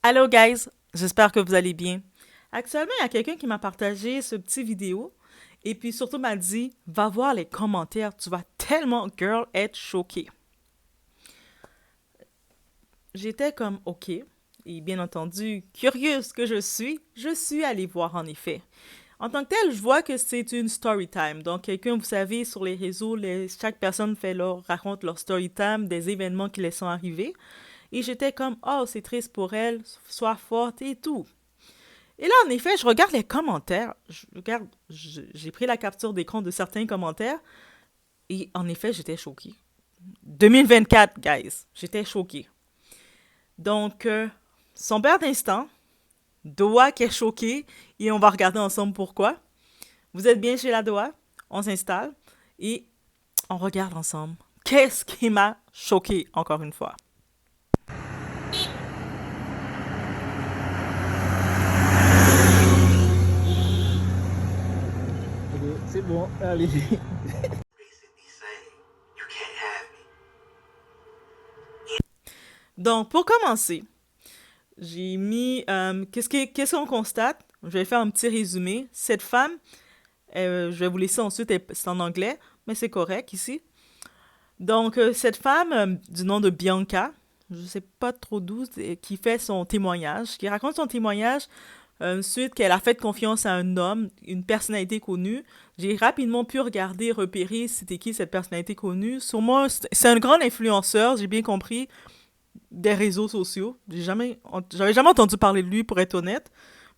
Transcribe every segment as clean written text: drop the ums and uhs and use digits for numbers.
Hello guys, j'espère que vous allez bien. Actuellement, il y a quelqu'un qui m'a partagé ce petit vidéo et puis surtout m'a dit, va voir les commentaires, tu vas tellement, girl, être choquée. J'étais comme, ok, et bien entendu, curieuse que je suis allée voir en effet. En tant que tel, je vois que c'est une story time. Donc, quelqu'un, vous savez, sur les réseaux, chaque personne raconte leur story time des événements qui les sont arrivés. Et j'étais comme, oh, c'est triste pour elle, sois forte et tout. Et là, en effet, je regarde les commentaires. J'ai pris la capture d'écran de certains commentaires. Et en effet, j'étais choquée. 2024, guys. J'étais choquée. Donc, son père d'instant, Doa qui est choquée. Et on va regarder ensemble pourquoi. Vous êtes bien chez la Doa? On s'installe. Et on regarde ensemble. Qu'est-ce qui m'a choquée, encore une fois? Ok, c'est bon, allez. Basically saying, you can't have me. Donc, pour commencer, j'ai mis... qu'est-ce qu'on constate? Je vais faire un petit résumé. Cette femme, je vais vous laisser ensuite, c'est en anglais, mais c'est correct ici. Donc, cette femme du nom de Bianca, je ne sais pas trop d'où, qui fait son témoignage, qui raconte son témoignage suite qu'elle a fait confiance à un homme, une personnalité connue. J'ai rapidement pu regarder, repérer c'était qui cette personnalité connue. Sûrement, c'est un grand influenceur, j'ai bien compris, des réseaux sociaux. J'avais jamais entendu parler de lui, pour être honnête.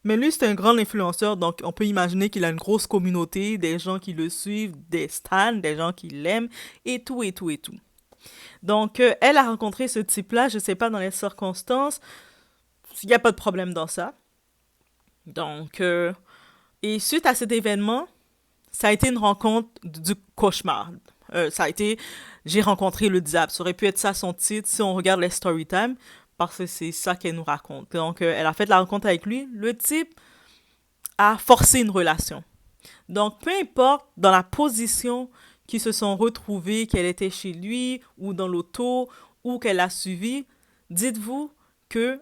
Mais lui, c'est un grand influenceur, donc on peut imaginer qu'il a une grosse communauté, des gens qui le suivent, des stans, des gens qui l'aiment, et tout, et tout, et tout. Donc, elle a rencontré ce type-là, je sais pas dans les circonstances, il n'y a pas de problème dans ça. Donc, et suite à cet événement, ça a été une rencontre du cauchemar. Ça a été, j'ai rencontré le diable. Ça aurait pu être ça son titre si on regarde les story time, parce que c'est ça qu'elle nous raconte. Donc, elle a fait la rencontre avec lui. Le type a forcé une relation. Donc, peu importe dans la position qu'ils se sont retrouvés, qu'elle était chez lui ou dans l'auto ou qu'elle a suivi, dites-vous que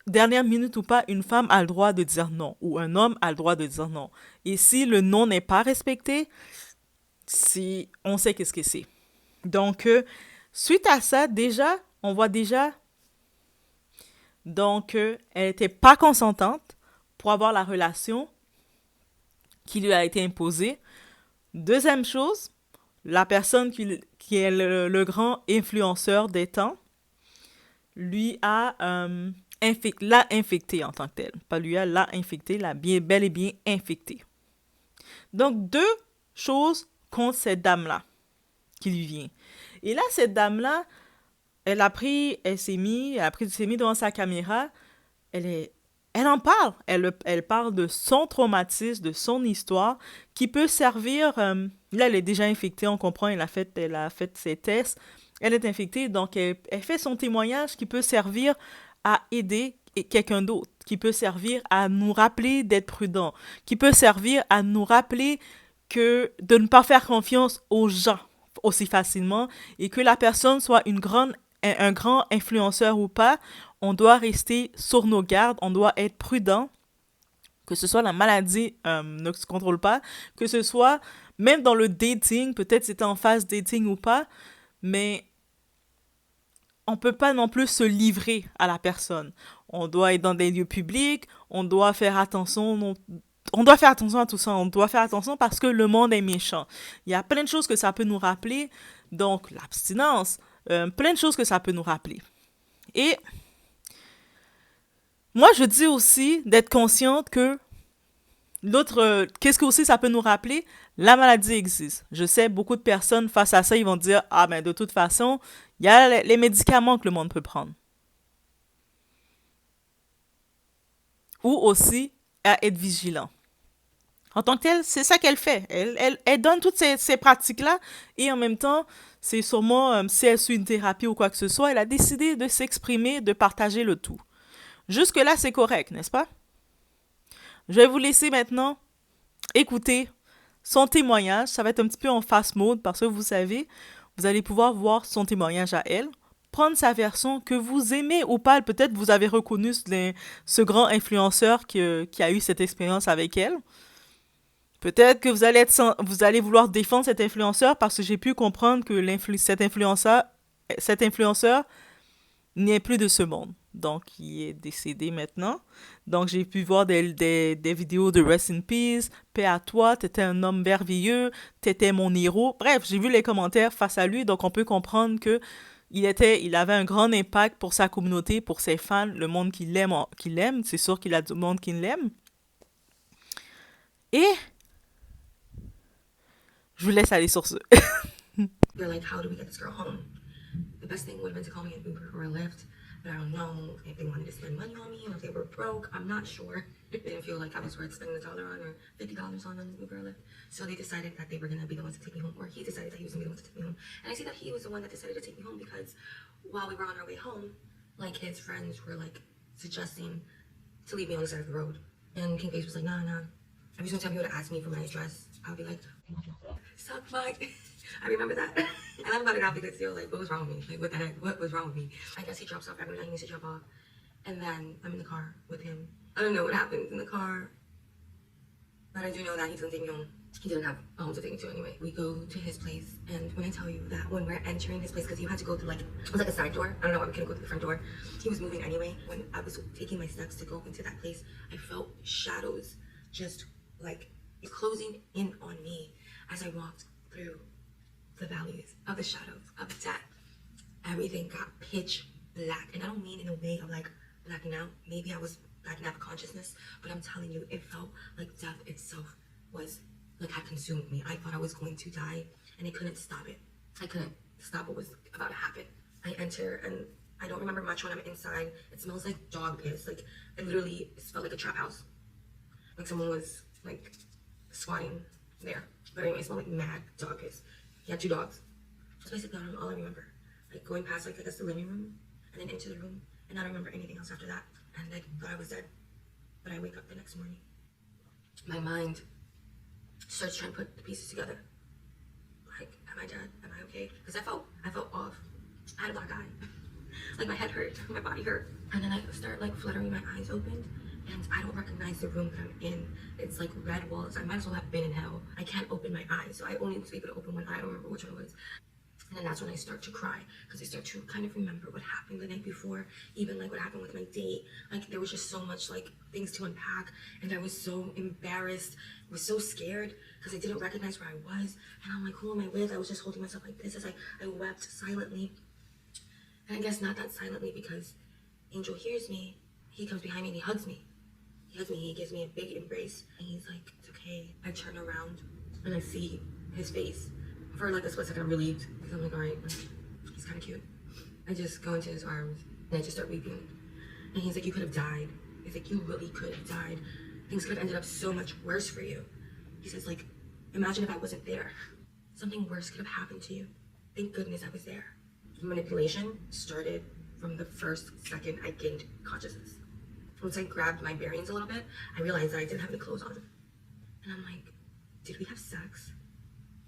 dernière minute ou pas, une femme a le droit de dire non ou un homme a le droit de dire non. Et si le non n'est pas respecté, si on sait qu'est-ce que c'est. Donc, suite à ça, déjà, on voit déjà, donc, elle n'était pas consentante pour avoir la relation qui lui a été imposée. Deuxième chose, la personne qui est le grand influenceur des temps, lui a l'a infecté en tant que tel. Pas lui l'a infecté, l'a bien, bel et bien infecté. Donc, deux choses contre cette dame-là qui lui vient. Et là, cette dame-là, elle s'est mis devant sa caméra, elle est, elle en parle. Elle parle de son traumatisme, de son histoire, qui peut servir. Là, elle est déjà infectée, on comprend. Elle a fait ses tests. Elle est infectée, donc elle fait son témoignage qui peut servir à aider quelqu'un d'autre, qui peut servir à nous rappeler d'être prudent, qui peut servir à nous rappeler que de ne pas faire confiance aux gens aussi facilement et que la personne soit un grand influenceur ou pas, on doit rester sur nos gardes, on doit être prudent, que ce soit la maladie ne se contrôle pas, que ce soit même dans le dating, peut-être c'était en phase dating ou pas, mais on peut pas non plus se livrer à la personne. On doit être dans des lieux publics, on doit faire attention, on doit faire attention à tout ça, on doit faire attention parce que le monde est méchant. Il y a plein de choses que ça peut nous rappeler, donc l'abstinence, plein de choses que ça peut nous rappeler. Et moi, je dis aussi d'être consciente que qu'est-ce que aussi ça peut nous rappeler? La maladie existe. Je sais, beaucoup de personnes face à ça, ils vont dire, ah ben de toute façon, il y a les médicaments que le monde peut prendre. Ou aussi à être vigilant. En tant que telle, c'est ça qu'elle fait. Elle donne toutes ces pratiques-là et en même temps, c'est sûrement, si elle suit une thérapie ou quoi que ce soit, elle a décidé de s'exprimer, de partager le tout. Jusque-là, c'est correct, n'est-ce pas? Je vais vous laisser maintenant écouter son témoignage. Ça va être un petit peu en fast mode parce que vous savez, vous allez pouvoir voir son témoignage à elle. prendre sa version, que vous aimez ou pas. Peut-être vous avez reconnu ce grand influenceur qui a eu cette expérience avec elle. Peut-être que vous allez vouloir défendre cet influenceur parce que j'ai pu comprendre que cet influenceur n'est plus de ce monde. Donc, il est décédé maintenant. Donc, j'ai pu voir des vidéos de Rest in Peace, paix à toi, t'étais un homme merveilleux, t'étais mon héros. Bref, j'ai vu les commentaires face à lui, donc on peut comprendre que il avait un grand impact pour sa communauté, pour ses fans, le monde qui l'aime. C'est sûr qu'il a du monde qui l'aime. Et je vous laisse aller sur ce. They're like, how do we get this girl home? The best thing would have been to call me an Uber or a Lyft, but I don't know if they wanted to spend money on me or if they were broke. I'm not sure. They didn't feel like I was worth spending $1 on or $50 on an Uber or Lyft. So they decided that they were going to be the ones to take me home, or he decided that he was going to be the ones to take me home. And I see that he was the one that decided to take me home because while we were on our way home, like his friends were like suggesting to leave me on the side of the road. And King Face was like, nah. Every single time he would ask me for my address, I would be like, suck my. I remember that. And I'm about it out because you're like, what was wrong with me? Like, what the heck? What was wrong with me? I guess he drops off everyone he needs to drop off. And then I'm in the car with him. I don't know what happened in the car, but I do know that he's gonna take me home. He didn't have a home to take me to anyway. We go to his place, and when I tell you that when we're entering his place, because you had to go through like, it was like a side door. I don't know why we couldn't go through the front door. He was moving anyway. When I was taking my steps to go into that place, I felt shadows just like closing in on me as I walked through the valleys of the shadows of death. Everything got pitch black. And I don't mean in a way of like blacking out. Maybe I was blacking out of consciousness, but I'm telling you, it felt like death itself was like had consumed me. I thought I was going to die and I couldn't stop it. I couldn't stop what was about to happen. I enter and I don't remember much when I'm inside. It smells like dog piss. Like it literally felt like a trap house. Like someone was like squatting there. But anyway, it smelled like mad dog piss. He had 2 dogs. That's basically all I remember. Like going past like I guess the living room and then into the room, and I don't remember anything else after that. And I thought I was dead. But I wake up the next morning. My mind starts trying to put the pieces together. Like, am I dead? Am I okay? Because I felt off. I had a black eye. Like my head hurt, my body hurt. And then I start like fluttering, my eyes opened. And I don't recognize the room that I'm in. It's like red walls. I might as well have been in hell. I can't open my eyes, so I only was able to open one eye. I don't remember which one it was. And then that's when I start to cry because I start to kind of remember what happened the night before, even like what happened with my date. Like there was just so much like things to unpack, and I was so embarrassed. I was so scared because I didn't recognize where I was. And I'm like, who am I with? I was just holding myself like this as I wept silently. And I guess not that silently because Angel hears me. He comes behind me and he hugs me. He hugs me, he gives me a big embrace, and he's like, it's okay. I turn around, and I see his face. For like a split second, I'm relieved, because I'm like, all right, he's kind of cute. I just go into his arms, and I just start weeping. And he's like, you could have died. He's like, you really could have died. Things could have ended up so much worse for you. He says, like, imagine if I wasn't there. Something worse could have happened to you. Thank goodness I was there. Manipulation started from the first second I gained consciousness. Once I grabbed my bearings a little bit, I realized that I didn't have any clothes on. And I'm like, did we have sex?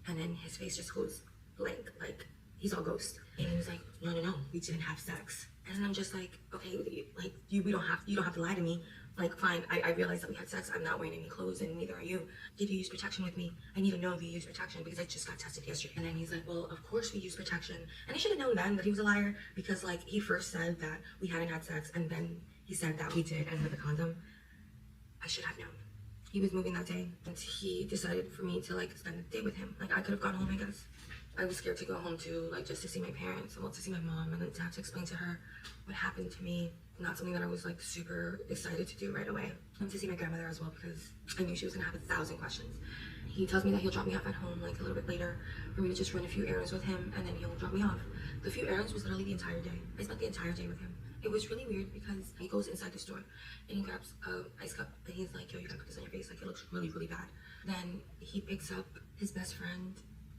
And then his face just goes blank, like he's all ghost. And he was like, no, we didn't have sex. And then I'm just like, okay, like you don't have to lie to me. Like, fine, I realized that we had sex. I'm not wearing any clothes and neither are you. Did you use protection with me? I need to know if you used protection because I just got tested yesterday. And then he's like, well, of course we use protection. And I should have known then that he was a liar because like he first said that we hadn't had sex and then he said that we did and with a condom. I should have known. He was moving that day and he decided for me to like spend the day with him. Like I could have gone home, I guess. I was scared to go home too, like just to see my parents, well, to see my mom, and then to have to explain to her what happened to me. Not something that I was like super excited to do right away. And to see my grandmother as well because I knew she was gonna have 1,000 questions. He tells me that he'll drop me off at home like a little bit later for me to just run a few errands with him and then he'll drop me off. The few errands was literally the entire day. I spent the entire day with him. It was really weird because he goes inside the store and he grabs an ice cup and he's like, yo, you gotta put this on your face, like it looks really, really bad. Then he picks up his best friend,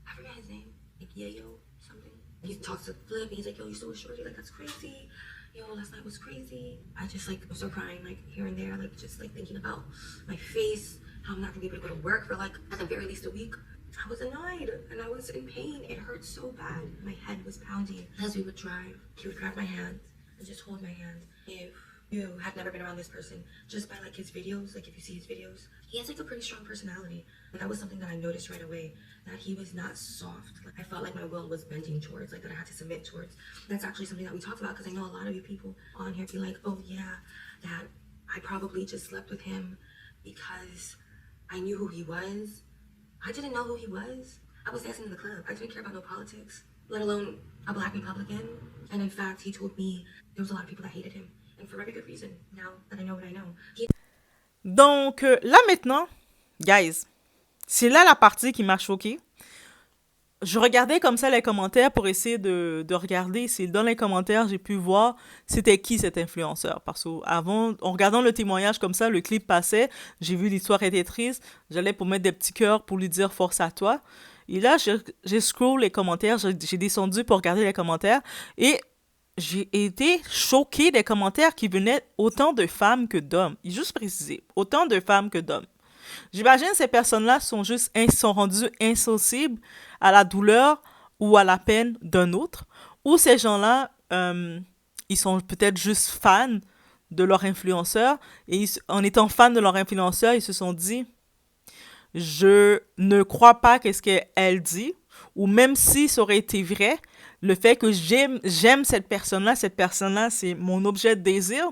I forget his name, like Yayo something. He talks to Flip and he's like, yo, you still with Shorty? Like that's crazy. Yo, last night was crazy. I just like was so crying like here and there, like just like thinking about my face, how I'm not gonna be able to go to work for like at the very least a week. I was annoyed and I was in pain. It hurt so bad. My head was pounding. As we would drive, he would grab my hand and just hold my hand. If you had never been around this person, just by like his videos, like if you see his videos, he has like a pretty strong personality. And that was something that I noticed right away, that he was not soft. Like I felt like my will was bending towards, like that I had to submit towards. That's actually something that we talked about, because I know a lot of you people on here be like, oh yeah, that I probably just slept with him because I knew who he was. I didn't know who he was. I was dancing in the club. I didn't care about no politics, let alone a black Republican. And in fact, he told me there was a lot of people that hated him. And for very good reason, now that I know what I know. Donc, là maintenant, guys, c'est là la partie qui m'a choquée. Je regardais comme ça les commentaires pour essayer de regarder si dans les commentaires j'ai pu voir c'était qui cet influenceur. Parce qu'avant, en regardant le témoignage comme ça, le clip passait, j'ai vu l'histoire était triste, j'allais pour mettre des petits cœurs pour lui dire force à toi. Et là, j'ai scroll les commentaires, j'ai descendu pour regarder les commentaires et j'ai été choquée des commentaires qui venaient autant de femmes que d'hommes. Il juste précisé, autant de femmes que d'hommes. J'imagine que ces personnes-là sont sont rendues insensibles à la douleur ou à la peine d'un autre. Ou ces gens-là, ils sont peut-être juste fans de leur influenceur. Et en étant fans de leur influenceur, ils se sont dit, je ne crois pas qu'est-ce qu'elle dit. Ou même si ça aurait été vrai, le fait que j'aime cette personne-là, c'est mon objet de désir,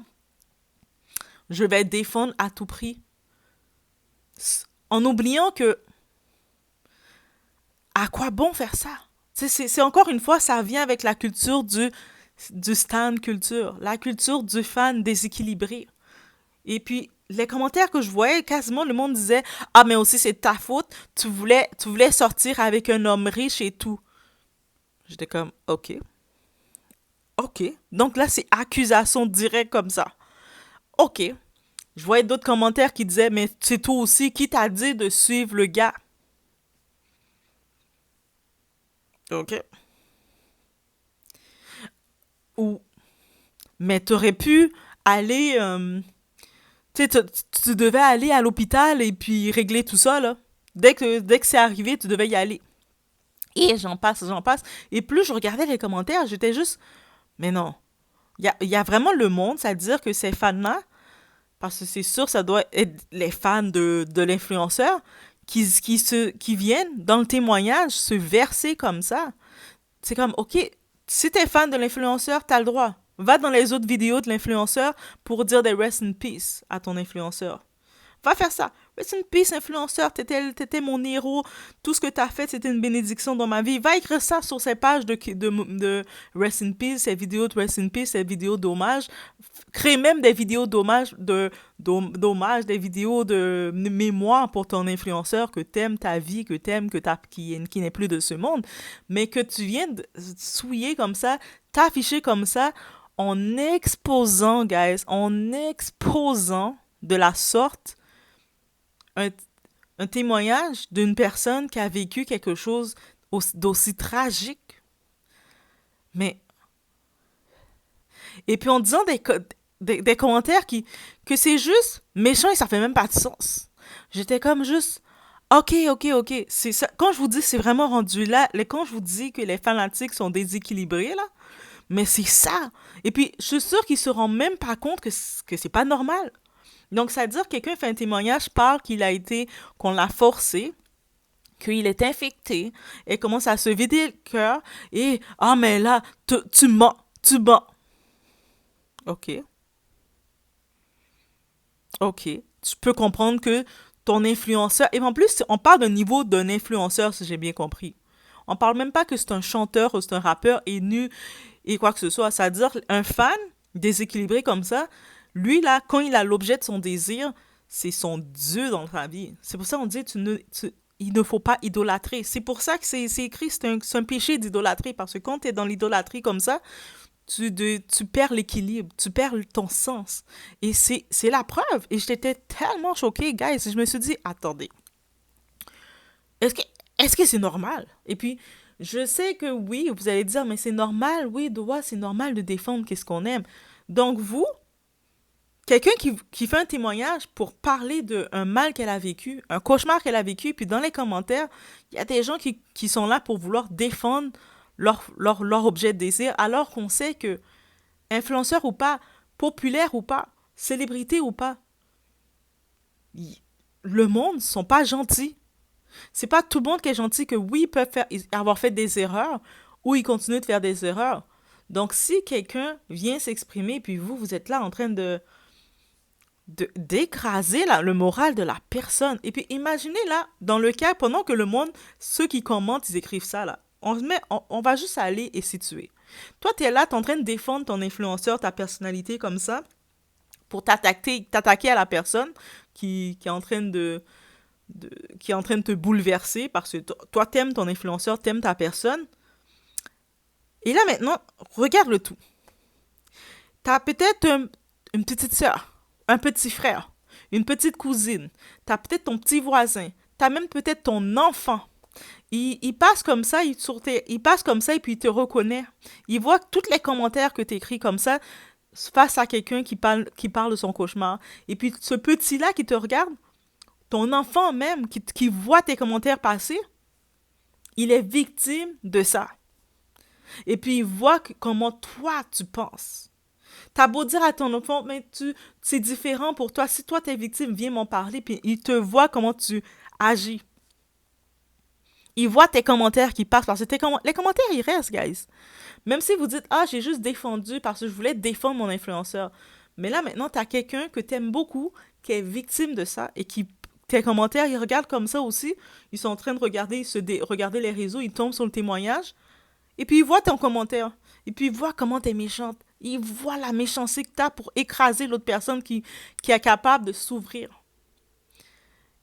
je vais défendre à tout prix. En oubliant que à quoi bon faire ça? C'est encore une fois, ça vient avec la culture du stan culture, la culture du fan déséquilibré. Et puis, les commentaires que je voyais, quasiment le monde disait « Ah, mais aussi c'est ta faute, tu voulais sortir avec un homme riche et tout. » J'étais comme « Ok. Ok. » Donc là, c'est accusation directe comme ça. Ok. Je voyais d'autres commentaires qui disaient « Mais c'est toi aussi, qui t'a dit de suivre le gars? » Ok. Ou « Mais t'aurais pu aller... tu sais, tu devais aller à l'hôpital et puis régler tout ça, là. Dès que c'est arrivé, tu devais y aller. » Et j'en passe. Et plus je regardais les commentaires, j'étais juste... Mais non. Il y a vraiment le monde, c'est-à-dire que ces fans-là, parce que c'est sûr, ça doit être les fans de l'influenceur qui viennent dans le témoignage se verser comme ça. C'est comme, OK, si t'es fan de l'influenceur, t'as le droit. Va dans les autres vidéos de l'influenceur pour dire des rest in peace à ton influenceur. Va faire ça. Rest in peace, influenceur, t'étais mon héros. Tout ce que t'as fait, c'était une bénédiction dans ma vie. Va écrire ça sur ces pages de rest in peace, ces vidéos de rest in peace, ces vidéos d'hommage. Crée même des vidéos d'hommage, des vidéos de mémoire pour ton influenceur que t'aimes ta vie, que t'aimes, qui n'est plus de ce monde. Mais que tu viens de souiller comme ça, t'afficher comme ça, en exposant, guys, de la sorte un témoignage d'une personne qui a vécu quelque chose d'aussi tragique. Mais... Et puis en disant des commentaires que c'est juste méchant et ça fait même pas de sens. J'étais comme juste... OK. C'est ça. Quand je vous dis c'est vraiment rendu là, quand je vous dis que les fanatiques sont déséquilibrés, là, mais c'est ça. Et puis, je suis sûre qu'ils se rendent même pas compte que c'est pas normal. Donc, ça veut dire que quelqu'un fait un témoignage, parle qu'on l'a forcé, qu'il est infecté, et commence à se vider le cœur, et « Ah, mais là, tu mens. » OK. Tu peux comprendre que ton influenceur... Et en plus, on parle d'un niveau d'un influenceur, si j'ai bien compris. On parle même pas que c'est un chanteur ou c'est un rappeur et quoi que ce soit. C'est-à-dire, un fan déséquilibré comme ça, lui, là, quand il a l'objet de son désir, c'est son Dieu dans ta vie. C'est pour ça qu'on dit il ne faut pas idolâtrer. C'est pour ça que c'est écrit, c'est un péché d'idolâtrer. Parce que quand tu es dans l'idolâtrie comme ça, tu perds l'équilibre, tu perds ton sens. Et c'est la preuve. Et j'étais tellement choquée, guys. Je me suis dit, attendez, est-ce que c'est normal? Et puis, je sais que oui, vous allez dire, mais c'est normal, oui, c'est normal de défendre qu'est-ce qu'on aime. Donc vous, quelqu'un qui fait un témoignage pour parler d'un mal qu'elle a vécu, un cauchemar qu'elle a vécu, puis dans les commentaires, il y a des gens qui sont là pour vouloir défendre leur objet de désir, alors qu'on sait que, influenceur ou pas, populaire ou pas, célébrité ou pas, le monde ne sont pas gentils. C'est pas tout le monde qui est gentil que oui, ils peuvent avoir fait des erreurs ou ils continuent de faire des erreurs. Donc, si quelqu'un vient s'exprimer, puis vous êtes là en train d'écraser le moral de la personne. Et puis, imaginez là, dans le cas, pendant que le monde, ceux qui commentent, ils écrivent ça là. On va juste aller et situer. Toi, tu es là, tu es en train de défendre ton influenceur, ta personnalité comme ça, pour t'attaquer à la personne qui est en train qui est en train de te bouleverser parce que toi, t'aimes ton influenceur, t'aimes ta personne. Et là, maintenant, regarde le tout. T'as peut-être une petite sœur, un petit frère, une petite cousine, t'as peut-être ton petit voisin, t'as même peut-être ton enfant. Il passe comme ça, il passe comme ça et puis il te reconnaît. Il voit tous les commentaires que tu écris comme ça face à quelqu'un qui parle de son cauchemar. Et puis ce petit-là qui te regarde, ton enfant même qui voit tes commentaires passer, il est victime de ça. Et puis il voit comment toi tu penses. T'as beau dire à ton enfant, mais c'est différent pour toi. Si toi t'es victime, viens m'en parler. Puis il te voit comment tu agis. Il voit tes commentaires qui passent. Parce que les commentaires, ils restent, guys. Même si vous dites, ah, j'ai juste défendu parce que je voulais défendre mon influenceur. Mais là, maintenant, t'as quelqu'un que t'aimes beaucoup, qui est victime de ça et tes commentaires, ils regardent comme ça aussi. Ils sont en train de regarder les réseaux, ils tombent sur le témoignage. Et puis, ils voient ton commentaire. Et puis, ils voient comment t'es méchante. Ils voient la méchanceté que t'as pour écraser l'autre personne qui est capable de s'ouvrir.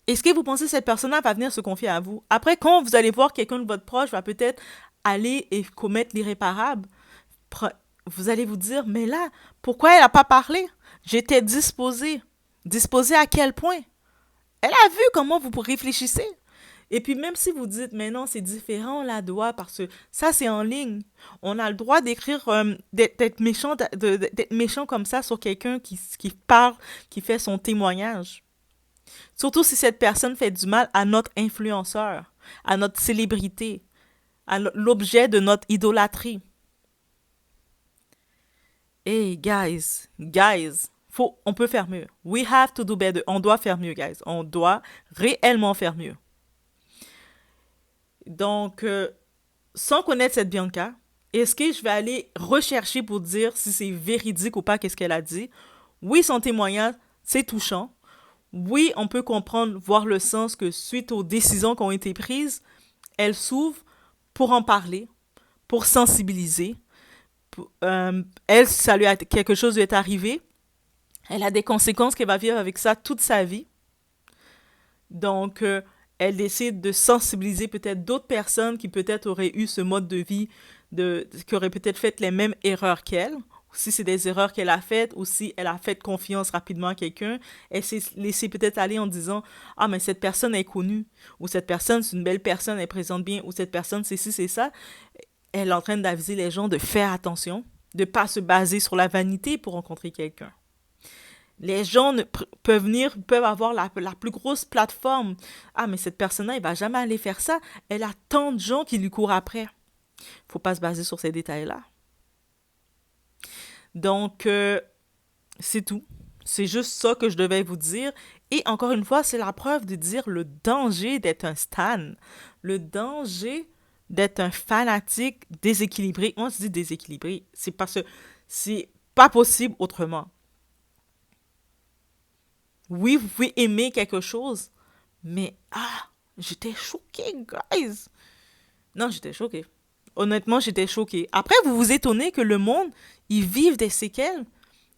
Est-ce que vous pensez que cette personne-là va venir se confier à vous? Après, quand vous allez voir quelqu'un de votre proche va peut-être aller et commettre l'irréparable, vous allez vous dire, mais là, pourquoi elle n'a pas parlé? J'étais disposée. Disposée à quel point? Elle a vu comment vous réfléchissez. Et puis même si vous dites, mais non, c'est différent, on la doit, parce que ça, c'est en ligne. On a le droit d'écrire, d'être méchant, d'être méchant comme ça sur quelqu'un qui parle, qui fait son témoignage. Surtout si cette personne fait du mal à notre influenceur, à notre célébrité, à l'objet de notre idolâtrie. Hey, guys, on peut faire mieux. We have to do better. On doit faire mieux, guys. On doit réellement faire mieux. Donc, sans connaître cette Bianca, est-ce que je vais aller rechercher pour dire si c'est véridique ou pas qu'est-ce qu'elle a dit? Oui, son témoignage, c'est touchant. Oui, on peut comprendre, voir le sens que suite aux décisions qui ont été prises, elle s'ouvre pour en parler, pour sensibiliser. Quelque chose lui est arrivé. Elle a des conséquences qu'elle va vivre avec ça toute sa vie. Donc, elle décide de sensibiliser peut-être d'autres personnes qui peut-être auraient eu ce mode de vie, qui auraient peut-être fait les mêmes erreurs qu'elle. Si c'est des erreurs qu'elle a faites ou si elle a fait confiance rapidement à quelqu'un, elle s'est laissée peut-être aller en disant « Ah, mais cette personne est connue » ou « Cette personne, c'est une belle personne, elle présente bien » ou « Cette personne, c'est ci, c'est ça ». Elle est en train d'aviser les gens de faire attention, de ne pas se baser sur la vanité pour rencontrer quelqu'un. Les gens peuvent avoir la plus grosse plateforme. « Ah, mais cette personne-là, elle ne va jamais aller faire ça. Elle a tant de gens qui lui courent après. » Il ne faut pas se baser sur ces détails-là. Donc, c'est tout. C'est juste ça que je devais vous dire. Et encore une fois, c'est la preuve de dire le danger d'être un stan. Le danger d'être un fanatique déséquilibré. Moi, je dis déséquilibré. C'est parce que c'est pas possible autrement. Oui, vous pouvez aimer quelque chose, mais j'étais choquée, guys. Non, j'étais choquée. Honnêtement, j'étais choquée. Après, vous vous étonnez que le monde, ils vivent des séquelles.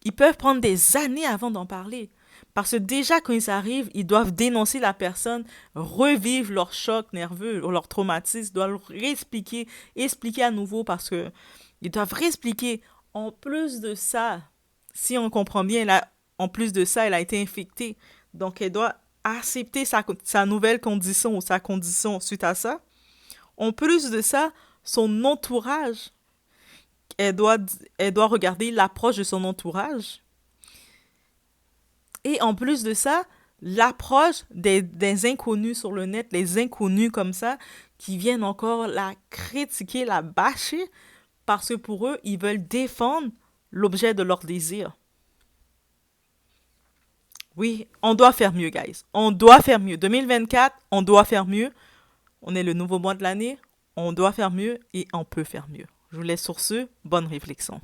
Ils peuvent prendre des années avant d'en parler. Parce que déjà, quand ils arrivent, ils doivent dénoncer la personne, revivre leur choc nerveux, leur traumatisme, doivent réexpliquer, expliquer à nouveau parce que ils doivent réexpliquer. En plus de ça, si on comprend bien, en plus de ça, elle a été infectée. Donc, elle doit accepter sa nouvelle condition ou sa condition suite à ça. En plus de ça, son entourage, elle doit regarder l'approche de son entourage. Et en plus de ça, l'approche des inconnus sur le net, les inconnus comme ça, qui viennent encore la critiquer, la bâcher, parce que pour eux, ils veulent défendre l'objet de leur désir. Oui, on doit faire mieux, guys. On doit faire mieux. 2024, on doit faire mieux. On est le nouveau mois de l'année. On doit faire mieux et on peut faire mieux. Je vous laisse sur ce. Bonne réflexion.